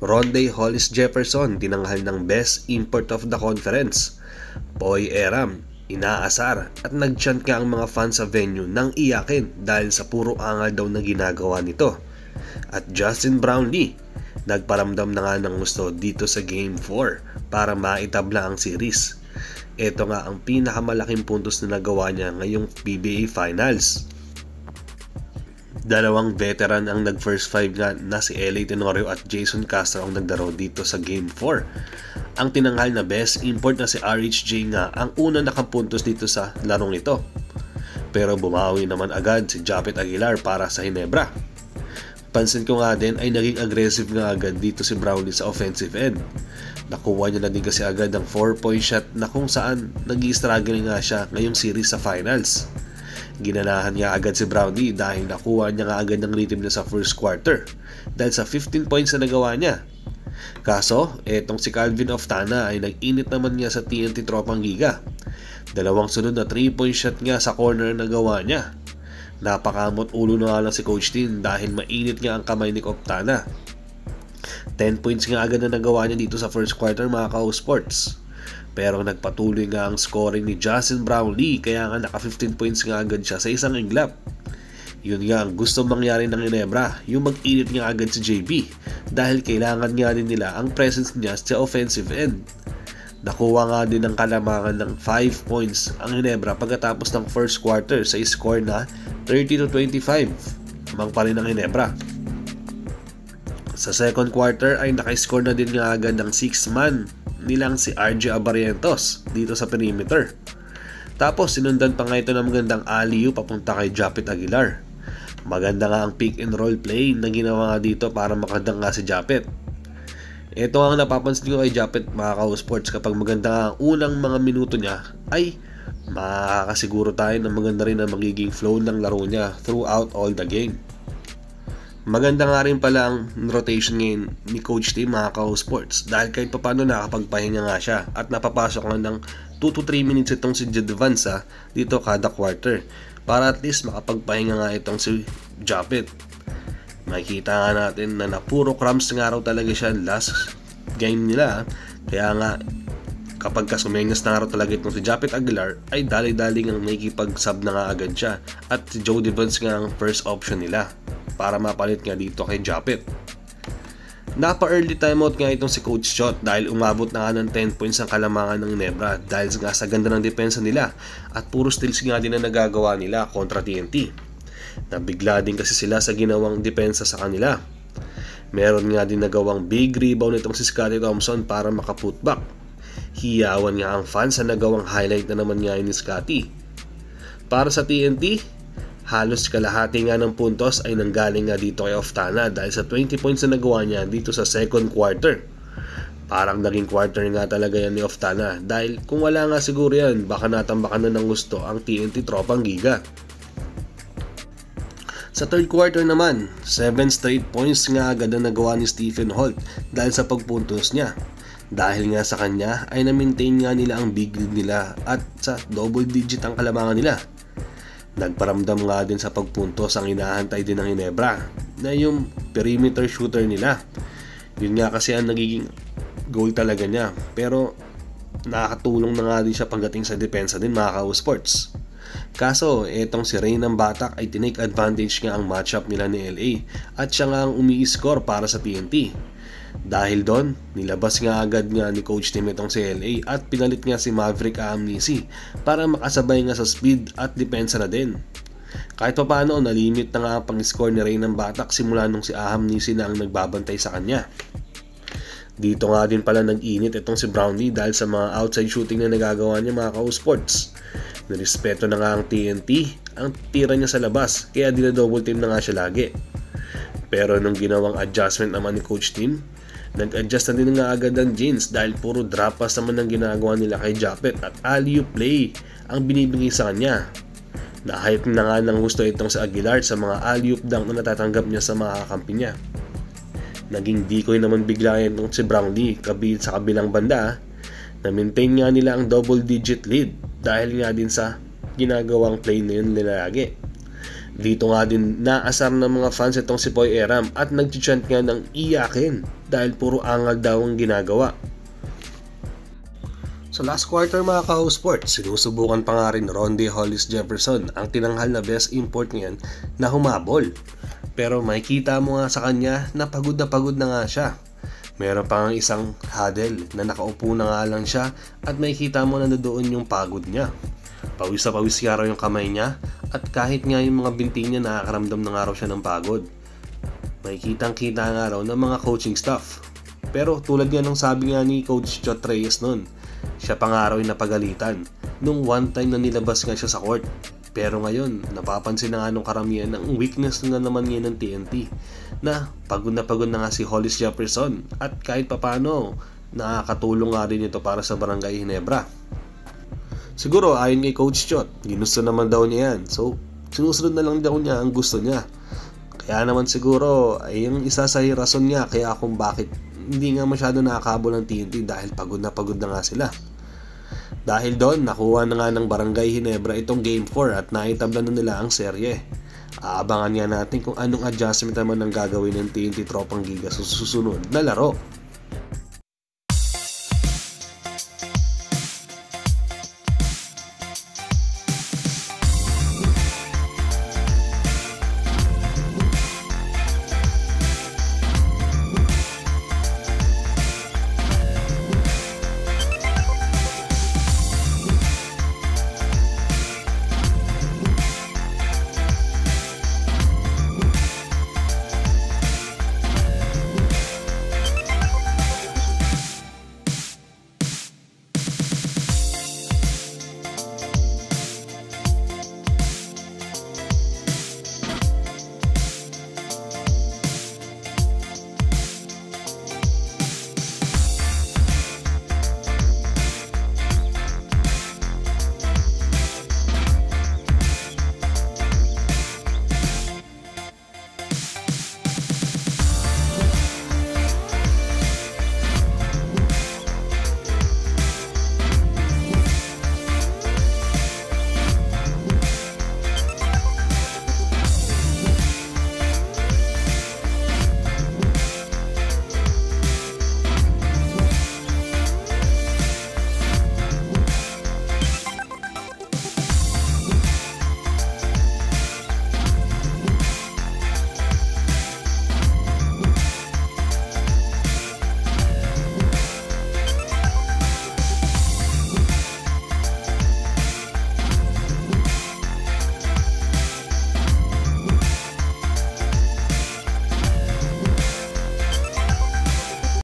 Rondae Hollis Jefferson tinanghal ng Best Import of the Conference. Poy Eram, inaasar at nagchant nga ang mga fans sa venue nang iyakin dahil sa puro angal daw na ginagawa nito. At Justin Brownlee, nagparamdam na nga ng gusto dito sa Game 4 para maitabla ang series. Ito nga ang pinakamalaking puntos na nagawa niya ngayong PBA Finals. Dalawang veteran ang nag-first 5 nga na si LA Tenorio at Jason Castro ang nagdaro dito sa Game 4. Ang tinanghal na best import na si RHJ nga ang unang nakapuntos dito sa larong ito. Pero bumawi naman agad si Japet Aguilar para sa Ginebra. Pansin ko nga din ay naging aggressive nga agad dito si Brownlee sa offensive end. Nakuha niya na din kasi agad ang 4-point shot na kung saan nag-i-struggle nga siya ngayong series sa finals. Ginanahan niya agad si Brownlee dahil nakuha niya nga agad ng rhythm niya sa first quarter dahil sa 15 points na nagawa niya. Kaso, etong si Calvin Oftana ay nag-init naman niya sa TNT Tropang Giga. Dalawang sunod na 3-point shot nga sa corner na nagawa niya. Napakamot ulo na nga lang si Coach Tin dahil mainit nga ang kamay ni Oftana. 10 points nga agad na nagawa niya dito sa first quarter mga ka-sports. Pero nagpatuloy nga ang scoring ni Justin Brownlee kaya nga naka 15 points nga agad siya sa isang iglap. Yun nga ang gusto mangyari ng Ginebra, yung mag-init nga agad si JB dahil kailangan nga din nila ang presence niya sa offensive end. Nakuha nga din ng kalamangan ng 5 points ang Ginebra pagkatapos ng first quarter sa score na 30-25. Amang pa rin ang Ginebra. Sa second quarter ay nakiscore na din nga agad ng 6-man nilang si RJ Abarrientos dito sa perimeter. Tapos sinundan pa nga ito ng magandang alley-oop papunta kay Japet Aguilar. Maganda nga ang pick and roll play na ginawa nga dito para makadang nga si Japet. Ito ang napapansin ko kay Japet mga ka-sports, kapag maganda nga ang unang mga minuto niya ay makakasiguro tayo na maganda rin ang magiging flow ng laro niya throughout all the game. Maganda nga rin pala ang rotation ngayon ni Coach Tim mga ka-sports dahil kahit papano nakapagpahinga nga siya at napapasok nga ng 2-3 minutes itong si Jedvansa dito kada quarter para at least makapagpahinga nga itong si Japet. Makikita nga natin na puro cramps nga raw talaga siya last game nila, kaya nga kapag kasumenyas na raw talaga itong si Japet Aguilar ay dali-dali nga nakikipag-sub na nga agad siya at si Joe Devons nga ang first option nila para mapalit nga dito kay Japet. Napa-early timeout nga itong si Coach Shot dahil umabot na nga ng 10 points ang kalamangan ng Ginebra dahil nga sa ganda ng depensa nila at puro steals nga din na nagagawa nila kontra TNT. Nabigla din kasi sila sa ginawang depensa sa kanila. Meron nga din nagawang big rebound itong si Scottie Thompson para makaputback. Hiyawan nga ang fans sa nagawang highlight na naman nga ni Scottie. Para sa TNT, halos kalahati nga ng puntos ay nanggaling nga dito kay Oftana dahil sa 20 points na nagawa niya dito sa second quarter. Parang naging quarter nga talaga yan ni Oftana dahil kung wala nga siguro yan baka natambakan na ng gusto ang TNT Tropang Giga. Sa third quarter naman, 7 straight points nga agad na nagawa ni Stephen Holt dahil sa pagpuntos niya. Dahil nga sa kanya ay na-maintain nga nila ang big lead nila at sa double digit ang kalamangan nila. Nagparamdam nga din sa pagpuntos ang inahantay din ng Ginebra na yung perimeter shooter nila. Yun nga kasi ang nagiging goal talaga niya, pero nakakatulong na nga din siya pagdating sa depensa din mga ka-sports. Kaso etong si Ray ng Batak ay tinake advantage nga ang matchup nila ni LA at siya nga ang umi-score para sa TNT. Dahil doon, nilabas nga agad nga ni Coach Tim itong si LA at pinalit nga si Maverick Amnisi para makasabay nga sa speed at depensa na din. Kahit pa paano, nalimit na nga ang pang-score ni Ray ng Batak simula nung si Amnisi na ang nagbabantay sa kanya. Dito nga din pala nag-init itong si Brownlee dahil sa mga outside shooting na nagagawa niya mga ka-sports. Nirespeto na nga ang TNT ang tira niya sa labas kaya dina-double team na nga siya lagi. Pero nung ginawang adjustment naman ni Coach Tim, nag-adjust na din nga agad ang Jeans dahil puro drop pass naman ang ginagawa nila kay Japet at alley-oop play ang binibigay sa kanya. Na-hype na nga ng gusto itong sa Aguilar sa mga alley-oop dunk na natatanggap niya sa mga kakampi niya. Naging decoy naman bigla itong si Brownlee sa kabilang banda. Na-maintain nga nila ang double digit lead dahil nga din sa ginagawang play na yun nila lagi. Dito nga din naasar ng mga fans itong si Poy Eram at nag-chant nga ng iyakin dahil puro angal daw ang ginagawa. Sa last quarter mga ka-House Sports, sinusubukan pa nga rin Ronde Hollis Jefferson ang tinanghal na best import ngayon na humabol. Pero makikita mo nga sa kanya na pagod na nga siya. Meron pa nga isang huddle na nakaupo na nga lang siya at makikita mo na doon yung pagod niya. Pawis na pawis nga raw yung kamay niya at kahit nga yung mga binti niya nakakaramdam na nga raw siya ng pagod. Makikitang kita nga raw ng mga coaching staff. Pero tulad nga ng sabi nga ni Coach Chot Reyes nun, siya pa nga raw yung napagalitan nung one time na nilabas nga siya sa court. Pero ngayon, napapansin na nga nung karamihan ng weakness na naman ngayon ng TNT na pagod na nga si Hollis Jefferson at kahit papano nakakatulong nga rin ito para sa Barangay Ginebra. Siguro ayon kay Coach Chot, ginusto naman daw niya yan. So, sinusunod na lang daw niya ang gusto niya. Kaya naman siguro ay yung isa sa rason niya kaya kung bakit hindi nga masyado nakakabol ng TNT dahil pagod na nga sila. Dahil doon, nakuha na nga ng Barangay Ginebra itong Game 4 at naitabla na nila ang serye. Aabangan nga natin kung anong adjustment naman ang gagawin ng TNT Tropang Giga sa susunod na laro.